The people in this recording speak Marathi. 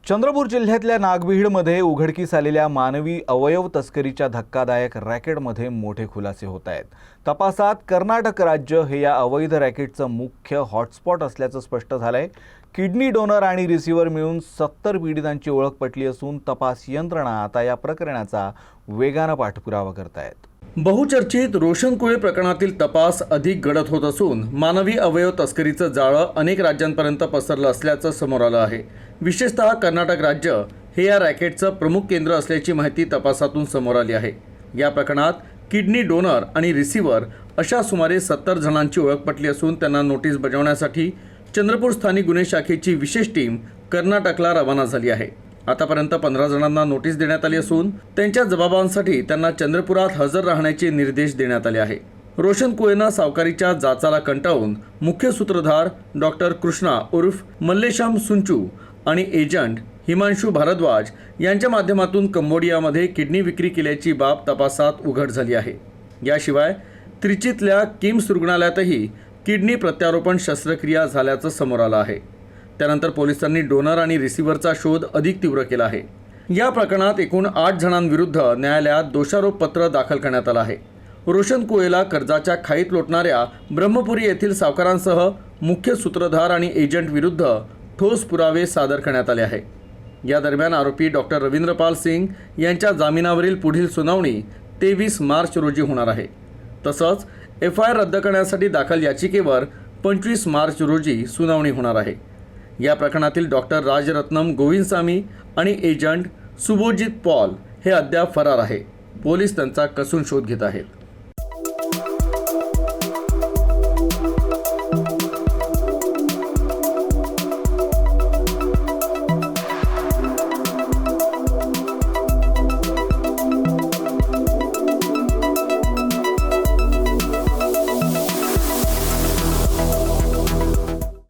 चंद्रपूर जिल्ह्यातल्या नागभीडमध्ये उघडकीस आलेल्या मानवी अवयव तस्करीच्या धक्कादायक रॅकेटमध्ये मोठे खुलासे होत आहेत। तपासात कर्नाटक राज्य हे या अवैध रॅकेटचं मुख्य हॉटस्पॉट असल्याचं स्पष्ट झालंय। किडनी डोनर आणि रिसिव्हर मिळून 70 पीडितांची ओळख पटली असून तपास यंत्रणा आता या प्रकरणाचा वेगानं पाठपुरावा करतायत। बहुचर्चित रोशन कुळे प्रकरणातील तपास अधिक गडद होत असून मानवी अवयव तस्करीचं जाळं अनेक राज्यांपर्यंत पसरलं असल्याचं समोर आलं आहे। विशेषतः कर्नाटक राज्य हे या रॅकेटचं प्रमुख केंद्र असल्याची माहिती तपासातून समोर आली आहे। या प्रकरणात किडनी डोनर आणि रिसिव्हर अशा सुमारे 70 जणांची ओळख पटली असून त्यांना नोटीस बजावण्यासाठी चंद्रपूर स्थानिक गुन्हे शाखेची विशेष टीम कर्नाटकला रवाना झाली आहे। आतापर्यंत 15 जणांना नोटीस देण्यात आली असून त्यांच्या जबाबांसाठी त्यांना चंद्रपुरात हजर राहण्याचे निर्देश देण्यात आले आहे। रोशन कुळेनं सावकारीच्या जाचाला कंटाळून मुख्य सूत्रधार डॉक्टर कृष्णा उर्फ मल्लेशम सुंचू आणि एजंट हिमांशु भारद्वाज यांच्या माध्यमातून कंबोडियामध्ये किडनी विक्री केल्याची बाब तपासात उघड झाली आहे। याशिवाय त्रिचीतल्या किम्स रुग्णालयातही किडनी प्रत्यारोपण शस्त्रक्रिया झाल्याचं समोर आलं आहे। त्यानंतर पोलिसांनी डोनर आणि रिसिव्हरचा शोध अधिक तीव्र केला आहे। या प्रकरणात एकूण 8 जणांविरुद्ध न्यायालयात दोषारोपपत्र दाखल करण्यात आलं आहे। रोशन कुळेला कर्जाच्या खाईत लोटणाऱ्या ब्रह्मपुरी येथील सावकारांसह मुख्य सूत्रधार आणि एजंट विरुद्ध ठोस पुरावे सादर करण्यात आले आहे। या दरम्यान आरोपी डॉक्टर रविंद्रपाल सिंग यांच्या जामिनावरील पुढील सुनावणी 23 मार्च रोजी होणार आहे। तसंच FIR रद्द करण्यासाठी दाखल याचिकेवर 25 मार्च रोजी सुनावणी होणार आहे। या प्रकरणातील डॉक्टर राजरत्नम गोविंदसामी आणि एजंट सुभोजित पॉल हे अद्याप फरार आहे। पोलीस त्यांचा कसून शोध घेत आहेत।